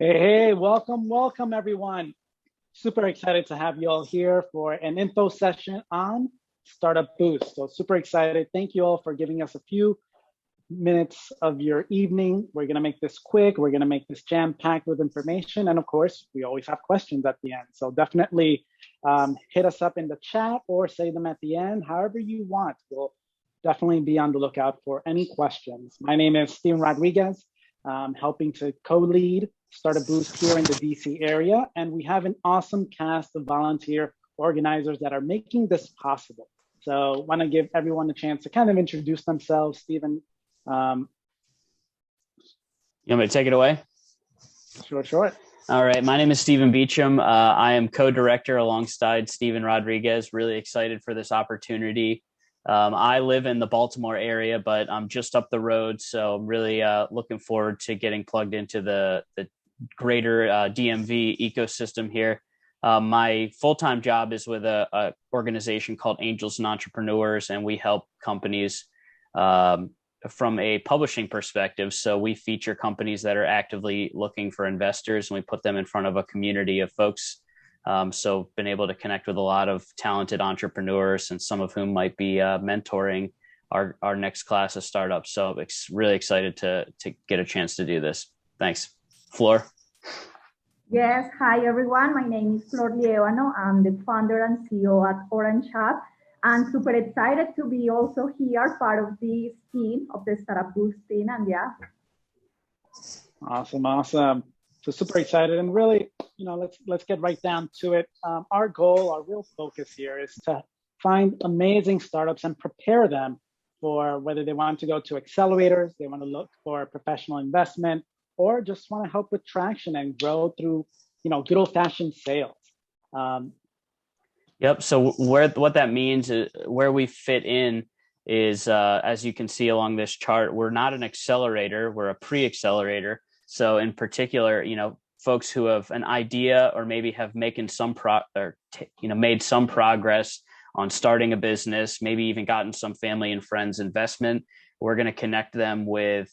Hey, welcome everyone. Super excited to have you all here for an info session on Startup Boost. So super excited. Thank you all for giving us a few minutes of your evening. We're gonna make this quick. We're gonna make this jam-packed with information. And of course, we always have questions at the end. So definitely hit us up in the chat or say them at the end, however you want. We'll definitely be on the lookout for any questions. My name is Steven Rodriguez, helping to co-lead Startup Boost here in the DC area. And we have an awesome cast of volunteer organizers that are making this possible. So want to give everyone a chance to kind of introduce themselves. Steven. You want me to take it away? Sure. All right. My name is Stephen Beecham. I am co-director alongside Steven Rodriguez. Really excited for this opportunity. I live in the Baltimore area, but I'm just up the road. So I'm really looking forward to getting plugged into the greater DMV ecosystem here. My full-time job is with a organization called Angels and Entrepreneurs, and we help companies from a publishing perspective. So we feature companies that are actively looking for investors, and we put them in front of a community of folks. So been able to connect with a lot of talented entrepreneurs, and some of whom might be mentoring our next class of startups. So it's really excited to get a chance to do this. Thanks. Flor. Yes, hi everyone. My name is Flor Lievano. I'm the founder and CEO at Orange Hub. I'm super excited to be also here, part of this team of the Startup Boost team, and yeah. Awesome. So super excited, and really, let's get right down to it. Our goal, our real focus here is to find amazing startups and prepare them for whether they want to go to accelerators, they want to look for professional investment, or just want to help with traction and grow through, good old-fashioned sales. Yep. So what that means is where we fit in is, as you can see along this chart, we're not an accelerator, we're a pre-accelerator. So in particular, folks who have an idea or maybe have made some progress on starting a business, maybe even gotten some family and friends investment. We're going to connect them with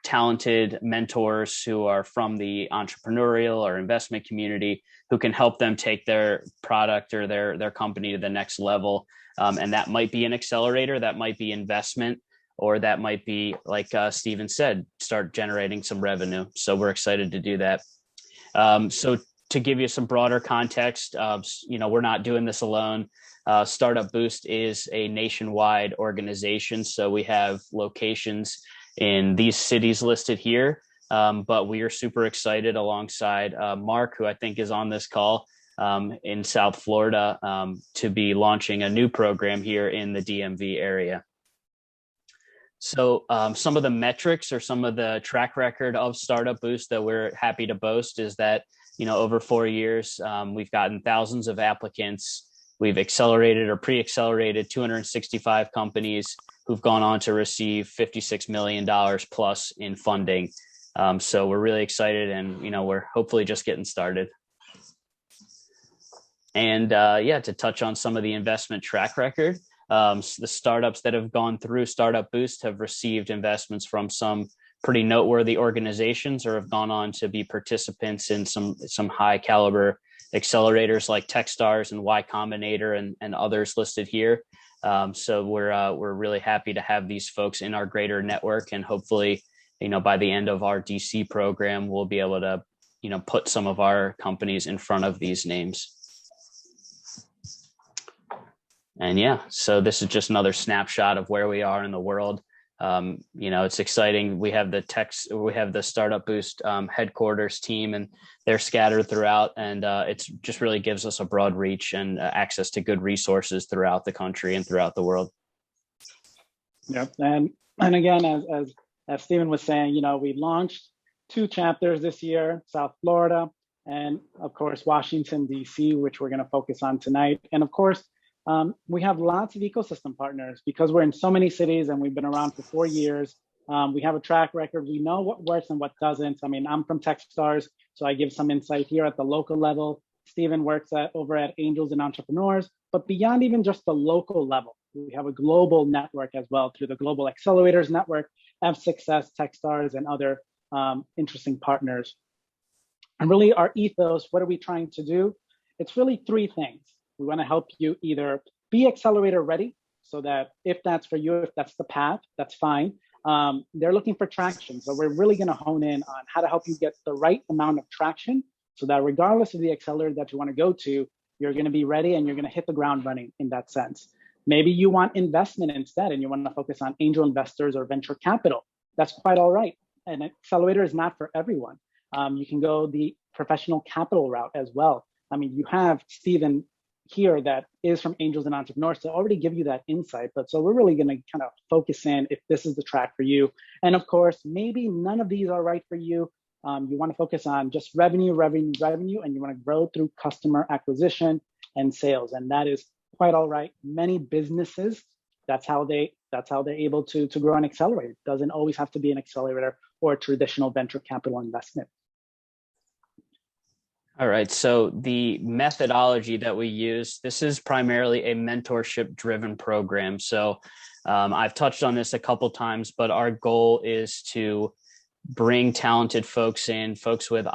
talented mentors who are from the entrepreneurial or investment community, who can help them take their product or their company to the next level. And that might be an accelerator, that might be investment, or that might be, like Steven said, start generating some revenue. So we're excited to do that. So to give you some broader context, we're not doing this alone. Startup Boost is a nationwide organization. So we have locations in these cities listed here, but we are super excited alongside Mark, who I think is on this call in South Florida, to be launching a new program here in the DMV area. So some of the metrics or some of the track record of Startup Boost that we're happy to boast is that, over 4 years, we've gotten thousands of applicants. We've accelerated or pre-accelerated 265 companies who've gone on to receive $56 million plus in funding. So we're really excited, and we're hopefully just getting started. And to touch on some of the investment track record, the startups that have gone through Startup Boost have received investments from some pretty noteworthy organizations, or have gone on to be participants in some high caliber accelerators like Techstars and Y Combinator and others listed here. So we're really happy to have these folks in our greater network, and hopefully, by the end of our DC program, we'll be able to, put some of our companies in front of these names. And so this is just another snapshot of where we are in the world. It's exciting. We have the Startup Boost headquarters team, and they're scattered throughout, and it's just really gives us a broad reach and access to good resources throughout the country and throughout the world. Yep. And again, as Steven was saying, we launched 2 chapters this year, South Florida, and of course, Washington, DC, which we're going to focus on tonight. And of course, we have lots of ecosystem partners because we're in so many cities and we've been around for 4 years. We have a track record. We know what works and what doesn't. I mean, I'm from Techstars, so I give some insight here at the local level. Steven works over at Angels and Entrepreneurs, but beyond even just the local level, we have a global network as well through the Global Accelerators Network, F Success, Techstars, and other interesting partners. And really our ethos, what are we trying to do? It's really three things. We want to help you either be accelerator ready, so that if that's for you, if that's the path, that's fine. They're looking for traction. So we're really going to hone in on how to help you get the right amount of traction so that regardless of the accelerator that you want to go to, you're going to be ready and you're going to hit the ground running in that sense. Maybe you want investment instead and you want to focus on angel investors or venture capital. That's quite all right. An accelerator is not for everyone. You can go the professional capital route as well. I mean, you have Stephen here that is from Angels and Entrepreneurs to already give you that insight. But so we're really going to kind of focus in if this is the track for you. And of course, maybe none of these are right for you. You want to focus on just revenue, and you want to grow through customer acquisition and sales. And that is quite all right. Many businesses, that's how they're able to grow and accelerate. It doesn't always have to be an accelerator or a traditional venture capital investment. All right. So the methodology that we use, this is primarily a mentorship driven program. So I've touched on this a couple times, but our goal is to bring talented folks in, folks with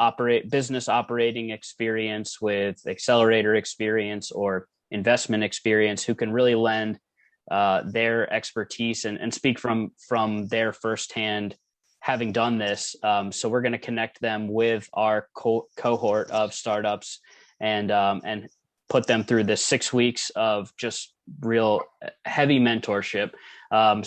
business operating experience, with accelerator experience or investment experience, who can really lend their expertise and speak from their firsthand having done this. So we're going to connect them with our cohort of startups and put them through the 6 weeks of just real heavy mentorship. On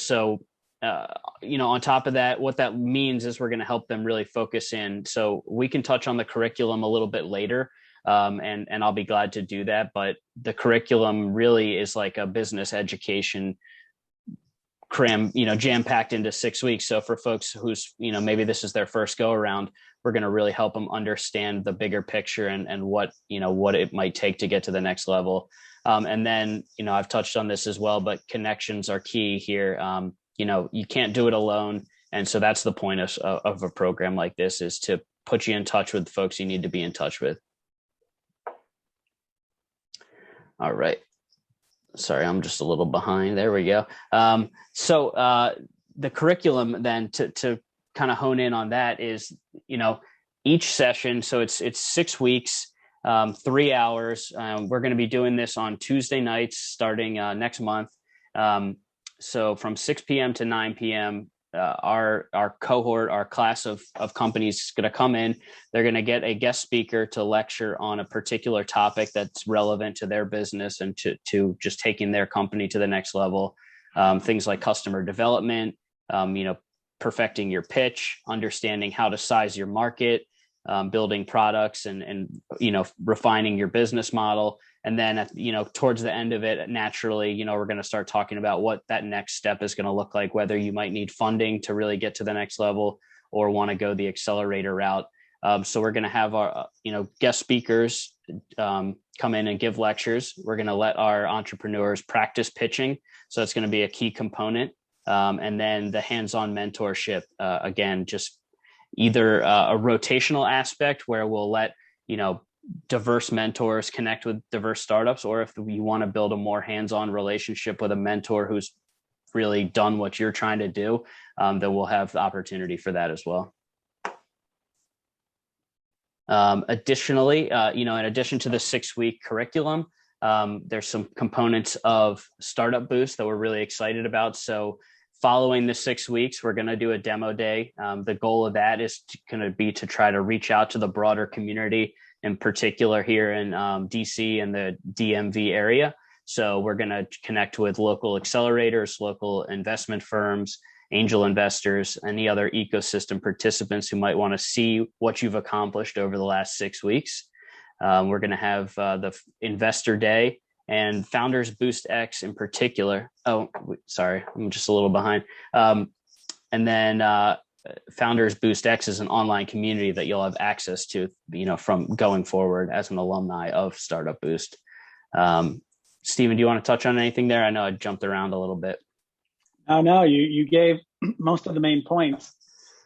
top of that, what that means is we're going to help them really focus in. So we can touch on the curriculum a little bit later. And I'll be glad to do that. But the curriculum really is like a business education jam-packed into 6 weeks. So for folks who's, maybe this is their first go around, we're going to really help them understand the bigger picture and what it might take to get to the next level. And then, I've touched on this as well, but connections are key here. You can't do it alone. And so that's the point of a program like this, is to put you in touch with folks you need to be in touch with. All right. Sorry, I'm just a little behind. There we go. So the curriculum then to kind of hone in on that is, each session. So it's 6 weeks, 3 hours. We're going to be doing this on Tuesday nights starting next month. So from 6 p.m. to 9 p.m., our cohort, our class of companies is going to come in. They're going to get a guest speaker to lecture on a particular topic that's relevant to their business and to just taking their company to the next level. Things like customer development, perfecting your pitch, understanding how to size your market, building products and refining your business model. And then, towards the end of it, naturally, we're going to start talking about what that next step is going to look like, whether you might need funding to really get to the next level or want to go the accelerator route. So we're going to have our, guest speakers come in and give lectures. We're going to let our entrepreneurs practice pitching. So it's going to be a key component. And then the hands-on mentorship, again, just either a rotational aspect where we'll let, diverse mentors connect with diverse startups, or if you want to build a more hands-on relationship with a mentor who's really done what you're trying to do, then we'll have the opportunity for that as well. Additionally, in addition to the 6-week curriculum, there's some components of Startup Boost that we're really excited about. So following the 6 weeks, we're going to do a demo day. The goal of that is going to be to try to reach out to the broader community, in particular here in DC and the DMV area. So we're going to connect with local accelerators, local investment firms, angel investors, any other ecosystem participants who might want to see what you've accomplished over the last 6 weeks. We're going to have the Investor Day and Founders Boost X in particular. Oh, sorry, I'm just a little behind. And then Founders Boost X is an online community that you'll have access to, from going forward as an alumni of Startup Boost. Stephen, do you want to touch on anything there? I know I jumped around a little bit. No, you gave most of the main points.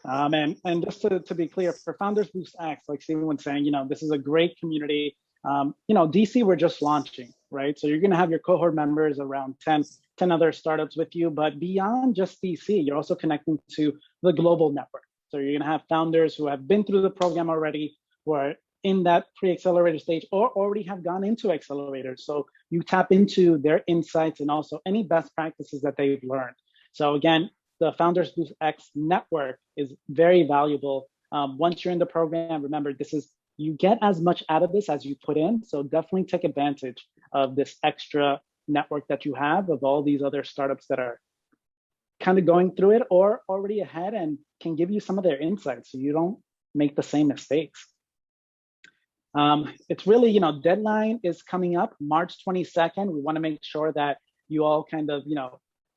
And just to be clear, for Founders Boost X, like Stephen was saying, this is a great community. DC, we're just launching, right? So you're going to have your cohort members, around 10 other startups with you. But beyond just DC, you're also connecting to the global network. So you're going to have founders who have been through the program already, who are in that pre-accelerator stage or already have gone into accelerators. So you tap into their insights and also any best practices that they've learned. So again, the Founders Boost X network is very valuable. Once you're in the program, remember, you get as much out of this as you put in. So definitely take advantage of this extra network that you have of all these other startups that are kind of going through it or already ahead and can give you some of their insights so you don't make the same mistakes. It's really, deadline is coming up March 22nd. We want to make sure that you all kind of,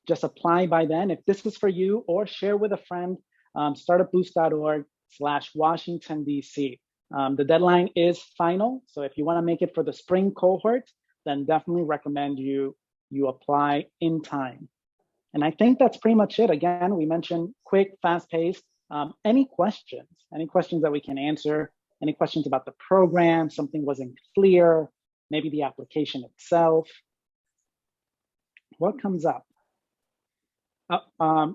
just apply by then. If this is for you, or share with a friend, startupboost.org/WashingtonDC. The deadline is final. So if you want to make it for the spring cohort, then definitely recommend you apply in time. And I think that's pretty much it. Again, we mentioned quick, fast-paced. Any questions that we can answer? Any questions about the program? Something wasn't clear? Maybe the application itself? What comes up?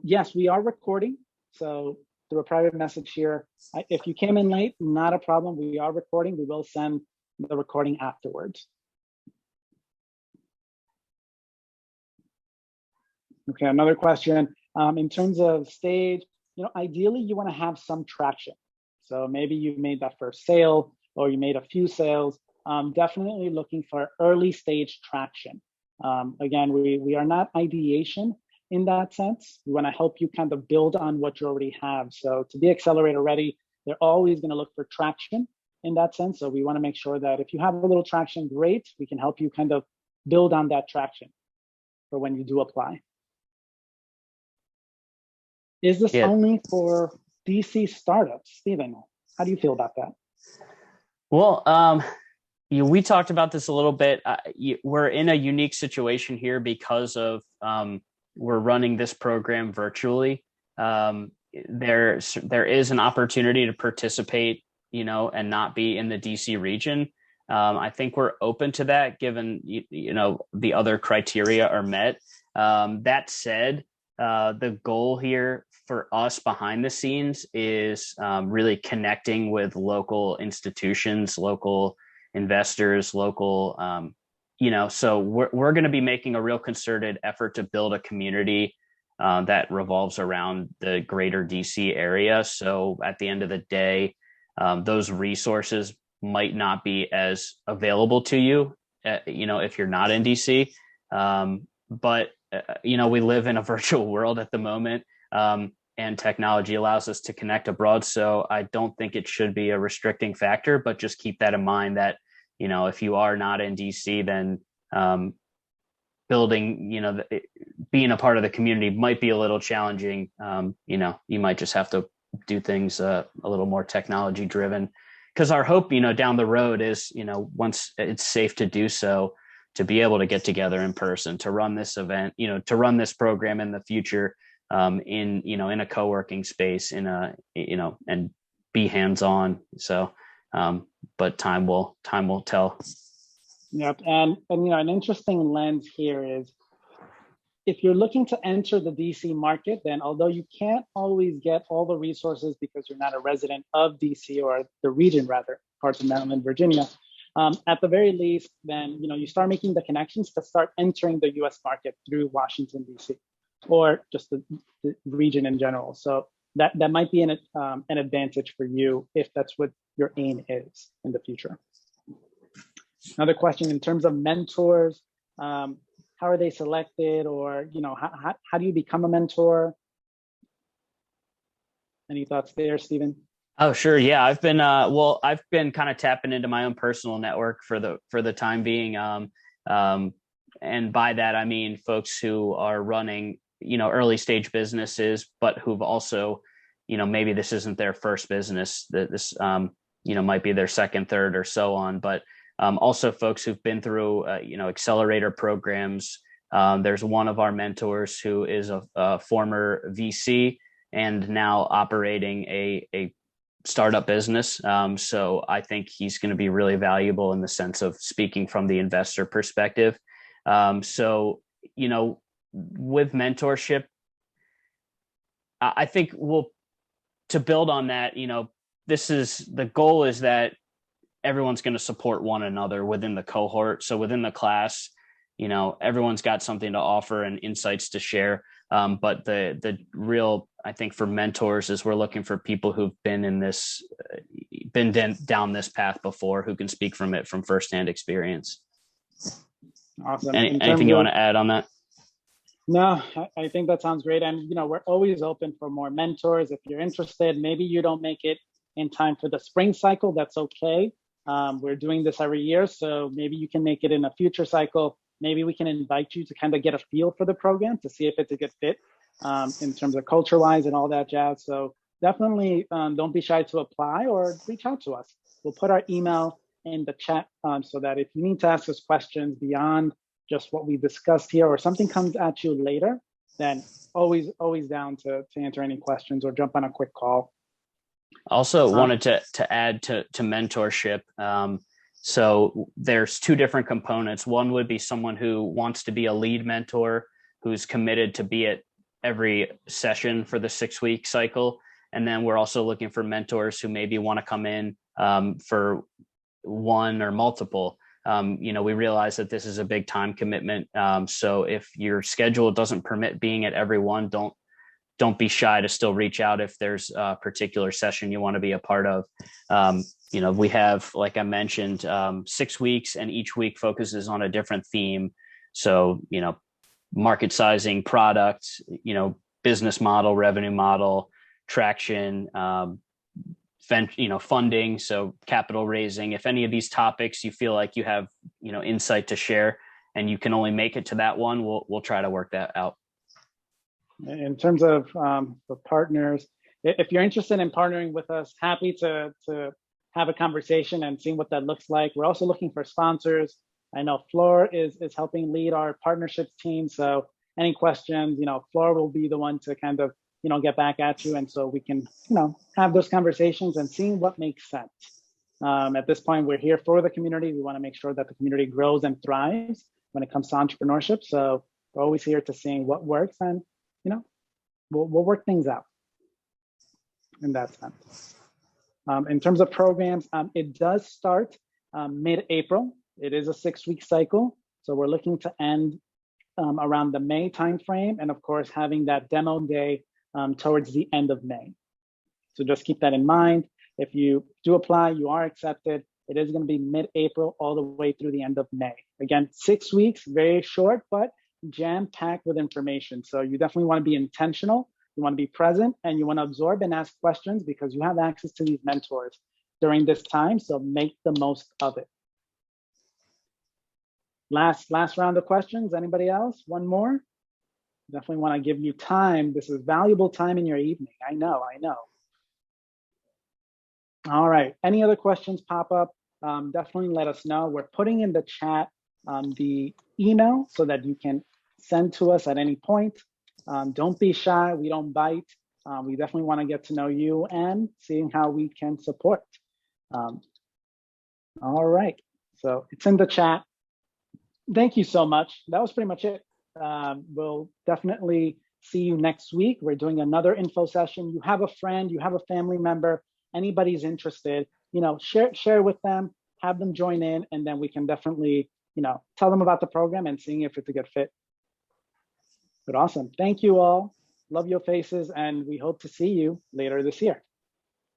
Yes, we are recording. So through a private message here, if you came in late, not a problem. We are recording. We will send the recording afterwards. Okay, another question. In terms of stage, ideally you want to have some traction. So maybe you made that first sale or you made a few sales. Definitely looking for early stage traction. Again, we are not ideation in that sense. We want to help you kind of build on what you already have. So to be accelerator ready, they're always going to look for traction in that sense. So we want to make sure that if you have a little traction, great, we can help you kind of build on that traction for when you do apply. Is this only for DC startups? Stephen, how do you feel about that? Well, we talked about this a little bit. We're in a unique situation here because of we're running this program virtually. There is an opportunity to participate, and not be in the DC region. I think we're open to that, given the other criteria are met. That said, the goal here for us behind the scenes is really connecting with local institutions, local investors, local, so we're going to be making a real concerted effort to build a community that revolves around the greater DC area. So at the end of the day, those resources might not be as available to you, if you're not in DC. But we live in a virtual world at the moment, and technology allows us to connect abroad. So I don't think it should be a restricting factor, but just keep that in mind that, if you are not in DC, then building, being a part of the community might be a little challenging. You might just have to do things a little more technology driven, because our hope, down the road is, once it's safe to do so, to be able to get together in person, to run this event, to run this program in the future, in a co-working space, and be hands-on. So, but time will tell. Yep. And an interesting lens here is, if you're looking to enter the DC market, then although you can't always get all the resources because you're not a resident of DC, or the region rather, parts of Maryland, Virginia, at the very least, then you start making the connections to start entering the US market through Washington, DC, or just the region in general. So that might be an advantage for you if that's what your aim is in the future. Another question, in terms of mentors, how are they selected, or how do you become a mentor? Any thoughts there, Stephen? Oh, sure. Yeah, I've been kind of tapping into my own personal network for the time being. And by that, I mean folks who are running, early stage businesses, but who've also, maybe this isn't their first business, that this, might be their second, third, or so on, but also folks who've been through, accelerator programs. There's one of our mentors who is a former VC and now operating a startup business. So I think he's going to be really valuable in the sense of speaking from the investor perspective. So, with mentorship, I think to build on that, the goal is that everyone's going to support one another within the cohort. So within the class, everyone's got something to offer and insights to share. But the real, I think, for mentors is we're looking for people who've been in this, down this path before, who can speak from firsthand experience. Awesome. Anything you want to add on that? No, I think that sounds great. And, we're always open for more mentors. If you're interested, maybe you don't make it in time for the spring cycle, that's okay. We're doing this every year, so maybe you can make it in a future cycle. Maybe we can invite you to kind of get a feel for the program to see if it's a good fit in terms of culture-wise and all that jazz. So definitely don't be shy to apply or reach out to us. We'll put our email in the chat so that if you need to ask us questions beyond just what we discussed here, or something comes at you later, then always down to answer any questions or jump on a quick call. Also wanted to add to mentorship. So there's two different components. One would be someone who wants to be a lead mentor, who's committed to be at every session for the 6-week cycle. And then we're also looking for mentors who maybe want to come in for one or multiple. We realize that this is a big time commitment. So if your schedule doesn't permit being at every one, don't be shy to still reach out if there's a particular session you want to be a part of. We have, like I mentioned, 6 weeks, and each week focuses on a different theme. So, market sizing, product, business model, revenue model, traction, funding, so capital raising. If any of these topics you feel like you have, insight to share and you can only make it to that one, we'll try to work that out. In terms of the partners, if you're interested in partnering with us, happy to have a conversation and seeing what that looks like. We're also looking for sponsors. I know Flor is helping lead our partnerships team. So any questions, Flor will be the one to kind of, get back at you. And so we can, have those conversations and see what makes sense. At this point, we're here for the community. We want to make sure that the community grows and thrives when it comes to entrepreneurship. So we're always here to see what works, and, we'll work things out in that sense. In terms of programs, it does start mid-April. It is a 6-week cycle. So we're looking to end around the May timeframe, and of course, having that demo day towards the end of May. So just keep that in mind. If you do apply, you are accepted. It is going to be mid-April all the way through the end of May. Again, 6 weeks, very short, but jam-packed with information. So you definitely want to be intentional. You want to be present, and you want to absorb and ask questions, because you have access to these mentors during this time. So make the most of it. Last round of questions. Anybody else? One more? Definitely want to give you time. This is valuable time in your evening. I know. All right. Any other questions pop up? Definitely let us know. We're putting in the chat the email so that you can send to us at any point. Don't be shy. We don't bite. We definitely want to get to know you and seeing how we can support. All right. So it's in the chat. Thank you so much. That was pretty much it. We'll definitely see you next week. We're doing another info session. You have a friend, you have a family member, anybody's interested, share with them, have them join in, and then we can definitely, tell them about the program and seeing if it's a good fit. But awesome. Thank you all. Love your faces, and we hope to see you later this year.